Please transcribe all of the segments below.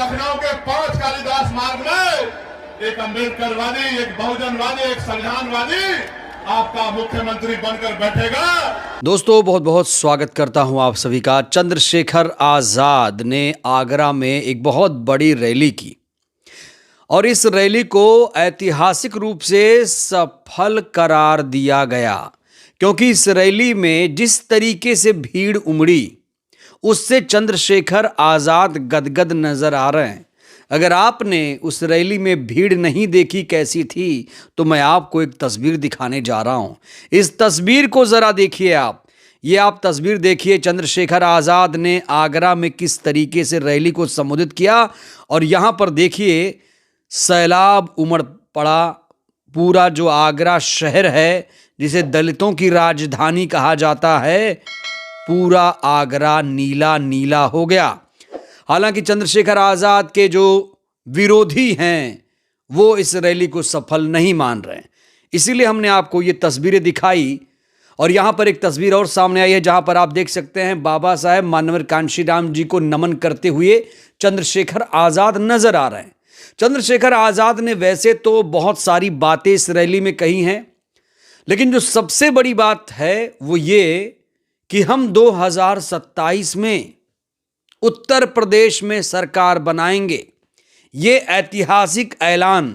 लखनऊ के 5 कालिदास मार्ग में एक अम्बेडकरवादी, एक बहुजनवादी, एक संविधानवादी आपका मुख्यमंत्री बनकर बैठेगा। दोस्तों बहुत बहुत स्वागत करता हूं आप सभी का। चंद्रशेखर आजाद ने आगरा में एक बहुत बड़ी रैली की और इस रैली को ऐतिहासिक रूप से सफल करार दिया गया, क्योंकि इस रैली में जिस तरीके से भीड़ उमड़ी उससे चंद्रशेखर आजाद गदगद नजर आ रहे हैं। अगर आपने उस रैली में भीड़ नहीं देखी कैसी थी, तो मैं आपको एक तस्वीर दिखाने जा रहा हूं। इस तस्वीर को जरा देखिए आप। ये आप तस्वीर देखिए, चंद्रशेखर आजाद ने आगरा में किस तरीके से रैली को संबोधित किया। और यहां पर देखिए सैलाब उमड़ पड़ा। पूरा जो आगरा शहर है, जिसे दलितों की राजधानी कहा जाता है, पूरा आगरा नीला नीला हो गया। हालांकि चंद्रशेखर आजाद के जो विरोधी हैं वो इस रैली को सफल नहीं मान रहे हैं, इसीलिए हमने आपको ये तस्वीरें दिखाई। और यहां पर एक तस्वीर और सामने आई है, जहां पर आप देख सकते हैं बाबा साहेब मानवर कांशीराम जी को नमन करते हुए चंद्रशेखर आजाद नजर आ रहे हैं। चंद्रशेखर आजाद ने वैसे तो बहुत सारी बातें इस रैली में कही हैं, लेकिन जो सबसे बड़ी बात है वो ये कि हम 2027 में उत्तर प्रदेश में सरकार बनाएंगे। ये ऐतिहासिक ऐलान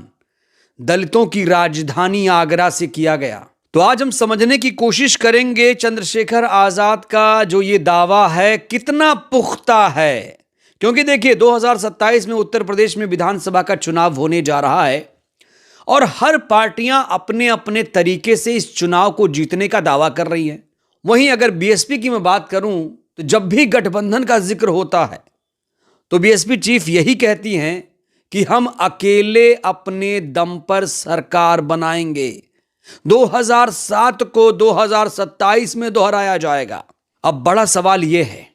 दलितों की राजधानी आगरा से किया गया। तो आज हम समझने की कोशिश करेंगे चंद्रशेखर आजाद का जो ये दावा है कितना पुख्ता है। क्योंकि देखिए 2027 में उत्तर प्रदेश में विधानसभा का चुनाव होने जा रहा है और हर पार्टियां अपने अपने तरीके से इस चुनाव को जीतने का दावा कर रही हैं। वहीं अगर बीएसपी की मैं बात करूं तो जब भी गठबंधन का जिक्र होता है तो बीएसपी चीफ यही कहती हैं कि हम अकेले अपने दम पर सरकार बनाएंगे। 2007 को 2027 में दोहराया जाएगा। अब बड़ा सवाल यह है,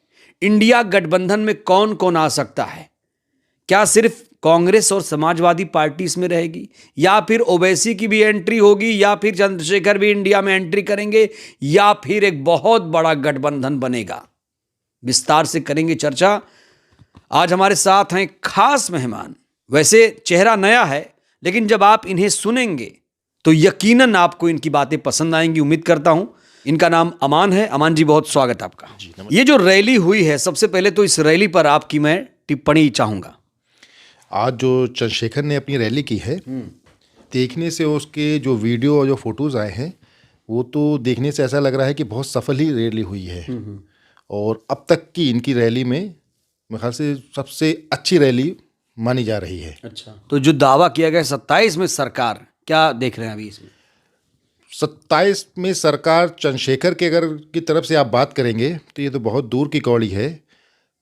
इंडिया गठबंधन में कौन कौन आ सकता है? क्या सिर्फ कांग्रेस और समाजवादी पार्टी इसमें रहेगी, या फिर ओवैसी की भी एंट्री होगी, या फिर चंद्रशेखर भी इंडिया में एंट्री करेंगे, या फिर एक बहुत बड़ा गठबंधन बनेगा? विस्तार से करेंगे चर्चा। आज हमारे साथ हैं खास मेहमान। वैसे चेहरा नया है, लेकिन जब आप इन्हें सुनेंगे तो यकीनन आपको इनकी बातें पसंद आएंगी, उम्मीद करता हूं। इनका नाम अमान है। अमान जी बहुत स्वागत आपका। ये जो रैली हुई है, सबसे पहले तो इस रैली पर आपकी मैं टिप्पणी चाहूंगा। आज जो चंद्रशेखर ने अपनी रैली की है, देखने से उसके जो वीडियो और जो फोटोज़ आए हैं वो तो देखने से ऐसा लग रहा है कि बहुत सफल ही रैली हुई है। और अब तक की इनकी रैली में मेरे ख्याल से सबसे अच्छी रैली मानी जा रही है। अच्छा, तो जो दावा किया गया 27 में सरकार, क्या देख रहे हैं अभी इसमें? 27 में सरकार चंद्रशेखर के अगर की तरफ से आप बात करेंगे तो ये तो बहुत दूर की कौड़ी है।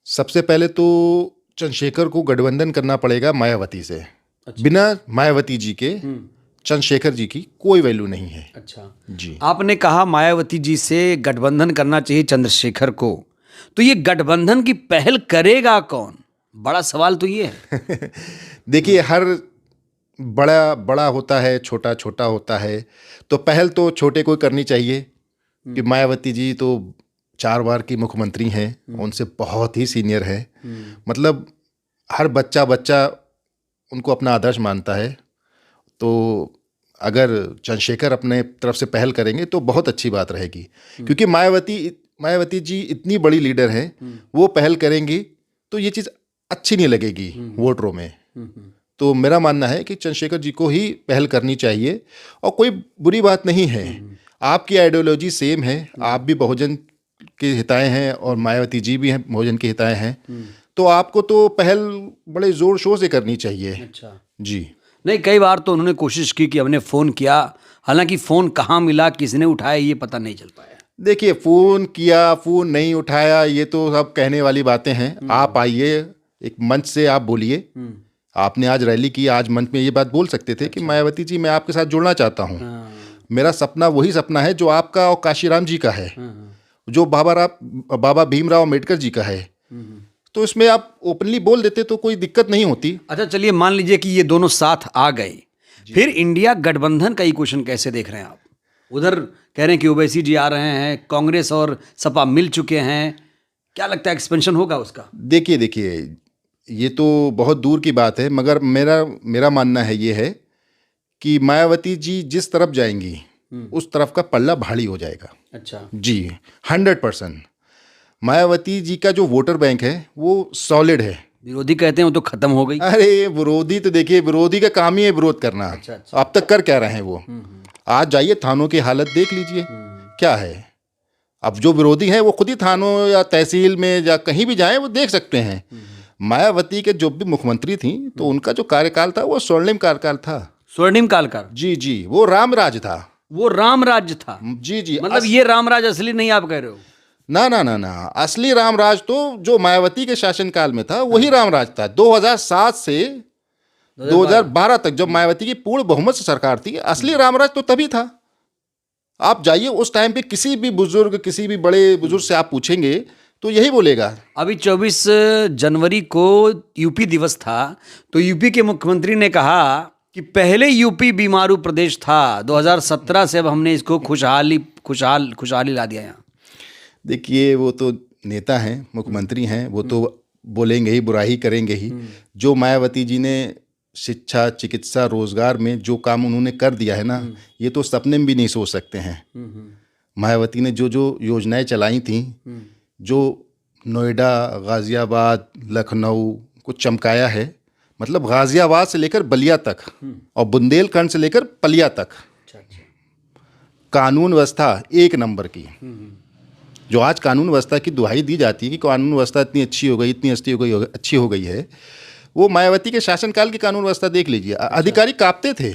सबसे पहले तो चंद्रशेखर को गठबंधन करना पड़ेगा मायावती से। अच्छा। बिना मायावती जी के चंद्रशेखर जी की कोई वैल्यू नहीं है। अच्छा जी, आपने कहा मायावती जी से गठबंधन करना चाहिए चंद्रशेखर को, तो ये गठबंधन की पहल करेगा कौन? बड़ा सवाल तो ये है। देखिए हर बड़ा बड़ा होता है, छोटा छोटा होता है, तो पहल तो छोटे को करनी चाहिए। कि मायावती जी तो 4 बार की मुख्यमंत्री हैं, उनसे बहुत ही सीनियर है। मतलब हर बच्चा उनको अपना आदर्श मानता है। तो अगर चंद्रशेखर अपने तरफ से पहल करेंगे तो बहुत अच्छी बात रहेगी, क्योंकि मायावती जी इतनी बड़ी लीडर हैं, वो पहल करेंगी तो ये चीज़ अच्छी नहीं लगेगी वोटरों में। तो मेरा मानना है कि चंद्रशेखर जी को ही पहल करनी चाहिए और कोई बुरी बात नहीं है। आपकी आइडियोलॉजी सेम है, आप भी बहुजन के हिताए हैं और मायावती जी भी हैं बहुजन के हिताए हैं, तो आपको तो पहल बड़े जोर शोर से करनी चाहिए। अच्छा जी, नहीं, कई बार तो उन्होंने कोशिश की कि हमने फ़ोन किया, हालांकि फ़ोन कहाँ मिला, किसने उठाया, ये पता नहीं चल पाया। देखिए फ़ोन किया, फ़ोन नहीं उठाया, ये तो सब कहने वाली बातें हैं। आप आइए, एक मंच से आप बोलिए। आपने आज रैली की, आज मंच में ये बात बोल सकते थे कि मायावती जी मैं आपके साथ जुड़ना चाहता हूँ। मेरा सपना वही सपना है जो आपका और काशीराम जी का है, जो बाबा भीमराव अम्बेडकर जी का है। तो इसमें आप ओपनली बोल देते तो कोई दिक्कत नहीं होती। अच्छा चलिए, मान लीजिए कि ये दोनों साथ आ गए, फिर इंडिया गठबंधन का इक्वेशन कैसे देख रहे हैं आप? उधर कह रहे हैं कि ओवैसी जी आ रहे हैं, कांग्रेस और सपा मिल चुके हैं, क्या लगता है एक्सपेंशन होगा उसका? देखिए ये तो बहुत दूर की बात है, मगर मेरा मानना है ये है कि मायावती जी जिस तरफ जाएंगी उस तरफ का पल्ला भारी हो जाएगा। अच्छा जी 100%। मायावती जी का जो वोटर बैंक है वो सॉलिड है। विरोधी कहते हैं वो तो खत्म हो गई। अरे विरोधी तो देखिए, विरोधी का काम ही है विरोध करना। अच्छा, अच्छा। अब तक कर क्या रहे हैं वो? आज जाइए थानों की हालत देख लीजिए क्या है। अब जो विरोधी हैं वो खुद ही थानों या तहसील में या कहीं भी जाएं वो देख सकते हैं। मायावती के जो भी मुख्यमंत्री थी तो उनका जो कार्यकाल था वो स्वर्णिम कार्यकाल था। स्वर्णिम काल का। जी जी, वो रामराज था। वो राम राज्य था। जी जी, मतलब ये रामराज असली नहीं आप कह रहे हो? ना ना ना ना, असली रामराज तो जो मायावती के शासनकाल में था वही रामराज था। 2007 से 2012 तक जब मायावती की पूर्ण बहुमत से सरकार थी, असली रामराज तो तभी था। आप जाइए उस टाइम पे किसी भी बुजुर्ग, किसी भी बड़े बुजुर्ग से आप पूछेंगे तो यही बोलेगा। अभी 24 जनवरी को यूपी दिवस था, तो यूपी के मुख्यमंत्री ने कहा कि पहले यूपी बीमारू प्रदेश था, 2017 से अब हमने इसको खुशहाली ला दिया यहाँ। देखिए वो तो नेता हैं, मुख्यमंत्री हैं, वो तो बोलेंगे ही, बुराई करेंगे ही। जो मायावती जी ने शिक्षा, चिकित्सा, रोजगार में जो काम उन्होंने कर दिया है ना, ये तो सपने में भी नहीं सोच सकते हैं। मायावती ने जो जो योजनाएं चलाई थी, जो नोएडा, गाजियाबाद, लखनऊ को चमकाया है, मतलब गाजियाबाद से लेकर बलिया तक और बुंदेलखंड से लेकर पलिया तक कानून व्यवस्था एक नंबर की। जो आज कानून व्यवस्था की दुहाई दी जाती है कि कानून व्यवस्था इतनी अच्छी हो गई, इतनी अच्छी हो गई है, वो मायावती के शासनकाल की कानून व्यवस्था देख लीजिए। अधिकारी कांपते थे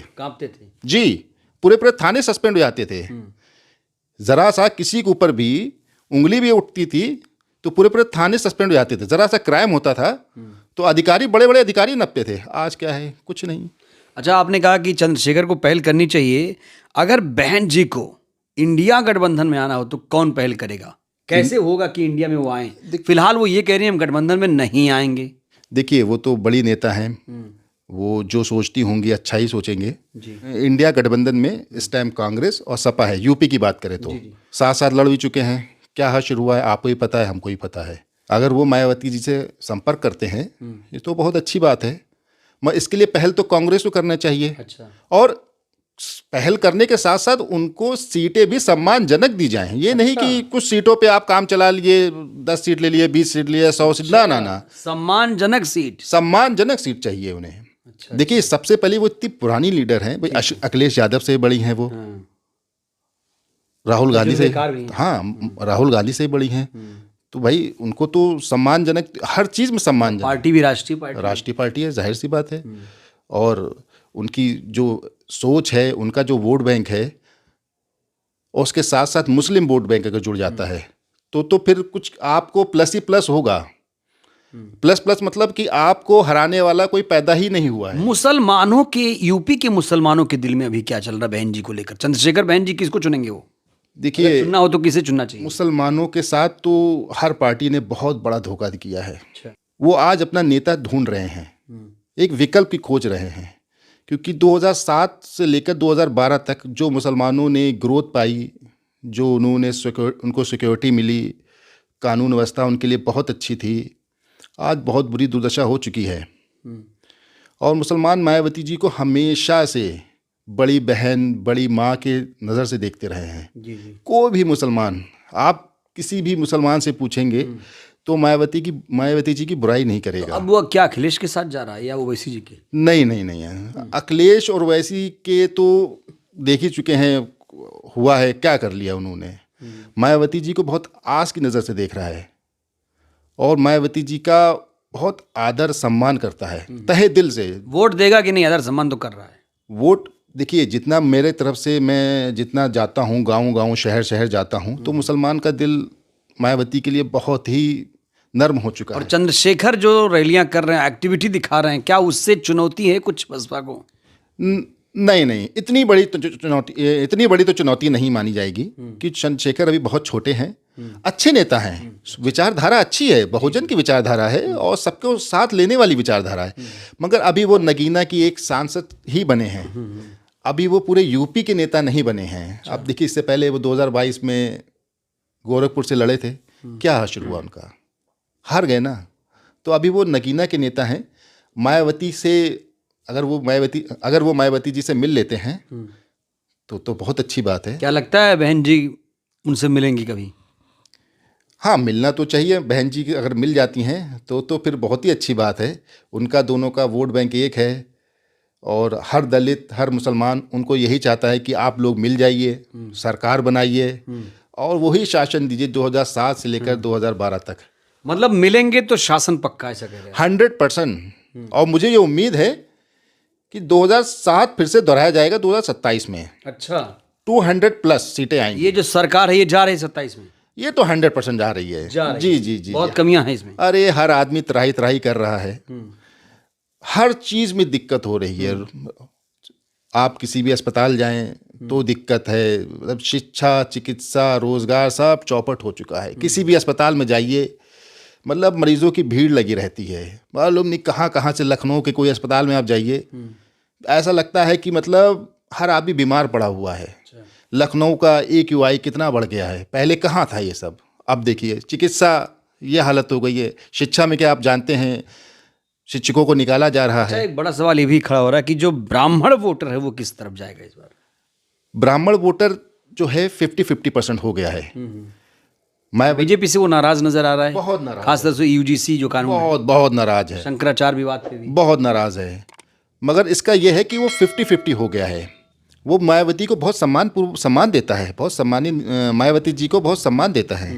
जी, पूरे पूरे थाने सस्पेंड हो जाते थे। जरा सा किसी के ऊपर भी उंगली भी उठती थी तो पूरे पूरे थाने सस्पेंड हो जाते थे। जरा सा क्राइम होता था तो अधिकारी, बड़े बड़े अधिकारी नपते थे। आज क्या है? कुछ नहीं। अच्छा, आपने कहा कि चंद्रशेखर को पहल करनी चाहिए। अगर बहन जी को इंडिया गठबंधन में आना हो तो कौन पहल करेगा? कैसे होगा कि इंडिया में वो आए? फिलहाल वो ये कह रही हैं हम गठबंधन में नहीं आएंगे। देखिए वो तो बड़ी नेता हैं, वो जो सोचती होंगी अच्छा ही सोचेंगे। इंडिया गठबंधन में इस टाइम कांग्रेस और सपा है। यूपी की बात करें तो साथ साथ लड़ भी चुके हैं। क्या हश्र हुआ है आपको ही पता है, हमको ही पता है। अगर वो मायावती जी से संपर्क करते हैं ये तो बहुत अच्छी बात है। मगर इसके लिए पहल तो कांग्रेस को करना चाहिए। अच्छा। और पहल करने के साथ साथ उनको सीटें भी सम्मानजनक दी जाएं। ये नहीं कि कुछ सीटों पे आप काम चला लिए, 10 सीट ले लिए, 20 सीट लिए, 100 सीट, ना ना ना, सम्मानजनक सीट चाहिए उन्हें। देखिए सबसे पहले वो इतनी पुरानी लीडर हैं भाई, अखिलेश यादव से बड़ी हैं वो, राहुल गांधी से, हाँ राहुल गांधी से बड़ी हैं। तो भाई उनको तो सम्मानजनक, हर चीज़ में सम्मानजनक। पार्टी भी राष्ट्रीय पार्टी है, जाहिर सी बात है। और उनकी जो सोच है, उनका जो वोट बैंक है, और उसके साथ साथ मुस्लिम वोट बैंक अगर जुड़ जाता है तो फिर कुछ आपको प्लस ही प्लस होगा। प्लस मतलब कि आपको हराने वाला कोई पैदा ही नहीं हुआ है। मुसलमानों के, यूपी के मुसलमानों के दिल में अभी क्या चल रहा है बहन जी को लेकर? चंद्रशेखर बहन जी किसको चुनेंगे? वो देखिए चुनना हो तो किसे चुनना चाहिए? मुसलमानों के साथ तो हर पार्टी ने बहुत बड़ा धोखा किया है। वो आज अपना नेता ढूंढ रहे हैं, एक विकल्प की खोज रहे हैं। क्योंकि 2007 से लेकर 2012 तक जो मुसलमानों ने ग्रोथ पाई, जो उनको सिक्योरिटी मिली, कानून व्यवस्था उनके लिए बहुत अच्छी थी, आज बहुत बुरी दुर्दशा हो चुकी है। और मुसलमान मायावती जी को हमेशा से बड़ी बहन, बड़ी माँ के नज़र से देखते रहे हैं। कोई भी मुसलमान, आप किसी भी मुसलमान से पूछेंगे तो मायावती जी की बुराई नहीं करेगा। तो अब वो क्या अखिलेश के साथ जा रहा है या वो ओवैसी जी के? नहीं है। अखिलेश और ओवैसी के तो देख ही चुके हैं, हुआ है क्या कर लिया उन्होंने। मायावती जी को बहुत आस की नज़र से देख रहा है और मायावती जी का बहुत आदर सम्मान करता है तहे दिल से। वोट देगा कि नहीं? आदर सम्मान तो कर रहा है। वोट देखिए, जितना मेरे तरफ से मैं जितना जाता हूँ, गांव शहर जाता हूँ, तो मुसलमान का दिल मायावती के लिए बहुत ही नर्म हो चुका है। और चंद्रशेखर जो रैलियां कर रहे हैं, एक्टिविटी दिखा रहे हैं, क्या उससे चुनौती है कुछ बसपा को? नहीं, इतनी बड़ी तो चुनौती नहीं मानी जाएगी कि चंद्रशेखर अभी बहुत छोटे हैं, अच्छे नेता हैं, विचारधारा अच्छी है, बहुजन की विचारधारा है और सबको साथ लेने वाली विचारधारा है। मगर अभी वो नगीना की एक सांसद ही बने हैं, अभी वो पूरे यूपी के नेता नहीं बने हैं। अब देखिए, इससे पहले वो 2022 में गोरखपुर से लड़े थे, क्या हासिल हुआ उनका? हार गए ना। तो अभी वो नगीना के नेता हैं। मायावती से अगर वो मायावती जी से मिल लेते हैं तो बहुत अच्छी बात है। क्या लगता है बहन जी उनसे मिलेंगी कभी? हाँ, मिलना तो चाहिए। बहन जी अगर मिल जाती हैं तो फिर बहुत ही अच्छी बात है। उनका दोनों का वोट बैंक एक है और हर दलित, हर मुसलमान उनको यही चाहता है कि आप लोग मिल जाइए, सरकार बनाइए और वही शासन दीजिए 2007 से लेकर 2012 तक। मतलब मिलेंगे तो शासन पक्का, ऐसा कह रहे हैं? 100%। और मुझे ये उम्मीद है कि 2007 फिर से दोहराया जाएगा 2027 में। अच्छा, 200+ सीटें आएंगी। ये जो सरकार है ये जा रही है 27 में? ये तो 100% जा रही है। जा रही जी है। जी जी। बहुत कमियां हैं इसमें। अरे हर आदमी त्राही त्राही कर रहा है, हर चीज में दिक्कत हो रही है। आप किसी भी अस्पताल जाएं तो दिक्कत है। मतलब शिक्षा, चिकित्सा, रोजगार सब चौपट हो चुका है। किसी भी अस्पताल में जाइए, मतलब मरीजों की भीड़ लगी रहती है। मालूम नहीं कहाँ कहाँ से, लखनऊ के कोई अस्पताल में आप जाइए, ऐसा लगता है कि मतलब हर आदमी बीमार पड़ा हुआ है। लखनऊ का AQI कितना बढ़ गया है, पहले कहाँ था ये सब। अब देखिए चिकित्सा ये हालत हो गई है। शिक्षा में क्या आप जानते हैं, शिक्षकों को निकाला जा रहा अच्छा, है। एक बड़ा सवाल ये भी खड़ा हो रहा है कि जो ब्राह्मण वोटर है वो किस तरफ जाएगा इस बार? ब्राह्मण वोटर जो है 50-50% हो गया है। मैं बीजेपी से वो नाराज नजर आ रहा है, बहुत नाराज, खासतौर से UGC जो कानून है, बहुत नाराज है, शंकराचार्य विवाद पे भी बहुत नाराज है। मगर इसका यह है कि वो 50-50 हो गया है। वो मायावती को बहुत सम्मान देता है, बहुत सम्मानित मायावती जी को बहुत सम्मान देता है,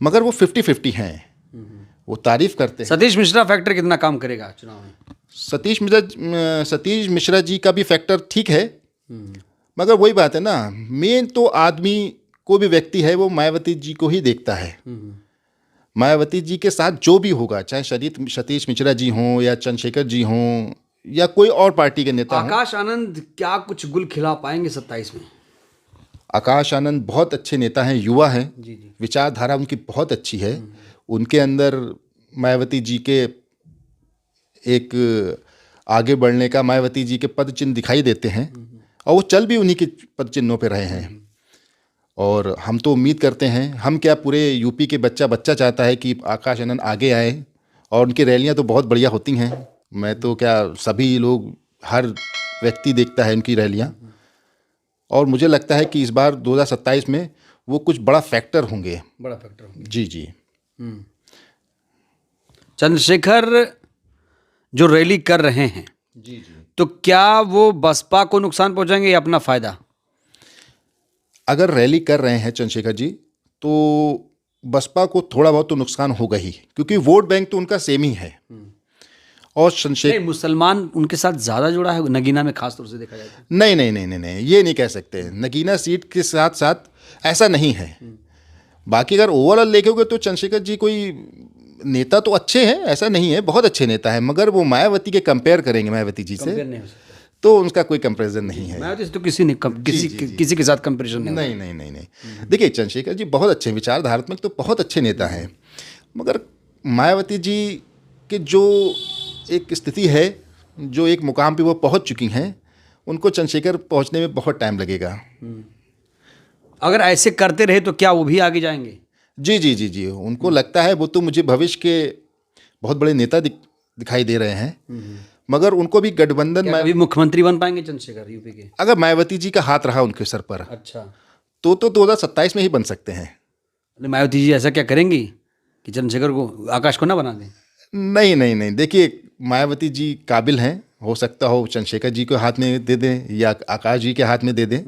मगर वो 50-50 हैं। वो तारीफ करते हैं। सतीश मिश्रा फैक्टर कितना काम करेगा चुनाव में? सतीश मिश्रा जी का भी फैक्टर ठीक है, मगर वही बात है ना, मेन तो आदमी को भी व्यक्ति है वो मायावती जी को ही देखता है। मायावती जी के साथ जो भी होगा, चाहे सतीश मिश्रा जी हों या चंद्रशेखर जी हों या कोई और पार्टी के नेता हों। आकाश आनंद क्या कुछ गुल खिला पाएंगे 27 में? आकाश आनंद बहुत अच्छे नेता हैं, युवा हैं, जी। विचारधारा उनकी बहुत अच्छी है। उनके अंदर मायावती जी के एक आगे बढ़ने का, मायावती जी के पद चिन्ह दिखाई देते हैं और वो चल भी उन्हीं के पद चिन्हों पर रहे हैं। और हम तो उम्मीद करते हैं, हम क्या पूरे यूपी के बच्चा चाहता है कि आकाश आनंद आगे आए और उनकी रैलियां तो बहुत बढ़िया होती हैं। मैं तो क्या, सभी लोग, हर व्यक्ति देखता है उनकी रैलियां और मुझे लगता है कि इस बार 2027 में वो कुछ बड़ा फैक्टर होंगे। बड़ा फैक्टर होंगे। जी जी। चंद्रशेखर जो रैली कर रहे हैं, जी, तो क्या वो बसपा को नुकसान पहुंचाएंगे या अपना फायदा? अगर रैली कर रहे हैं चंद्रशेखर जी तो बसपा को थोड़ा बहुत तो नुकसान होगा ही, क्योंकि वोट बैंक तो उनका सेम ही है। और नहीं, मुसलमान उनके साथ ज़्यादा जुड़ा है नगीना में, खास तौर से देखा जाए तो। नहीं, ये नहीं कह सकते। नगीना सीट के साथ साथ ऐसा नहीं है। बाकी अगर ओवरऑल देखोगे तो चंद्रशेखर जी कोई नेता तो अच्छे हैं, ऐसा नहीं है, बहुत अच्छे नेता हैं, मगर वो मायावती के कंपेयर करेंगे मायावती जी से नहीं हो सकता। तो उनका कोई कंपैरिजन नहीं है। मायावती से तो किसी के साथ कंपैरिजन नहीं। देखिए चंद्रशेखर जी बहुत अच्छे विचारधारात्मक तो बहुत अच्छे नेता हैं, मगर मायावती जी के जो एक स्थिति है, जो एक मुकाम पे वो पहुंच चुकी हैं, उनको चंद्रशेखर पहुंचने में बहुत टाइम लगेगा। अगर ऐसे करते रहे तो क्या वो भी आगे जाएंगे? जी। उनको लगता है वो तो मुझे भविष्य के बहुत बड़े नेता दिखाई दे रहे हैं, मगर उनको भी गठबंधन में अभी मुख्यमंत्री बन पाएंगे चंद्रशेखर यूपी के? अगर मायावती जी का हाथ रहा उनके सर पर, अच्छा, तो 2027 में ही बन सकते हैं। मायावती जी ऐसा क्या करेंगी कि चंद्रशेखर को, आकाश को ना बना दें? नहीं। देखिए मायावती जी काबिल हैं, हो सकता हो चंद्रशेखर जी को हाथ में दे दें या आकाश जी के हाथ में दे दें।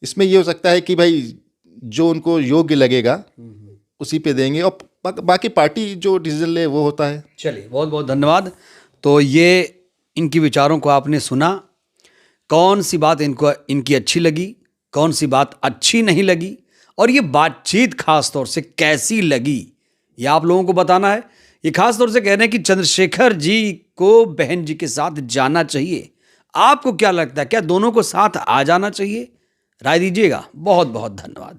इसमें ये हो सकता है कि भाई जो उनको योग्य लगेगा उसी पे देंगे और बाकी पार्टी जो डिसीजन ले वो होता है। चलिए, बहुत बहुत धन्यवाद। तो ये इनकी विचारों को आपने सुना, कौन सी बात इनकी अच्छी लगी, कौन सी बात अच्छी नहीं लगी, और ये बातचीत खास तौर से कैसी लगी, ये आप लोगों को बताना है। ये खास तौर से कह रहे हैं कि चंद्रशेखर जी को बहन जी के साथ जाना चाहिए। आपको क्या लगता है, क्या दोनों को साथ आ जाना चाहिए? राय दीजिएगा। बहुत बहुत धन्यवाद।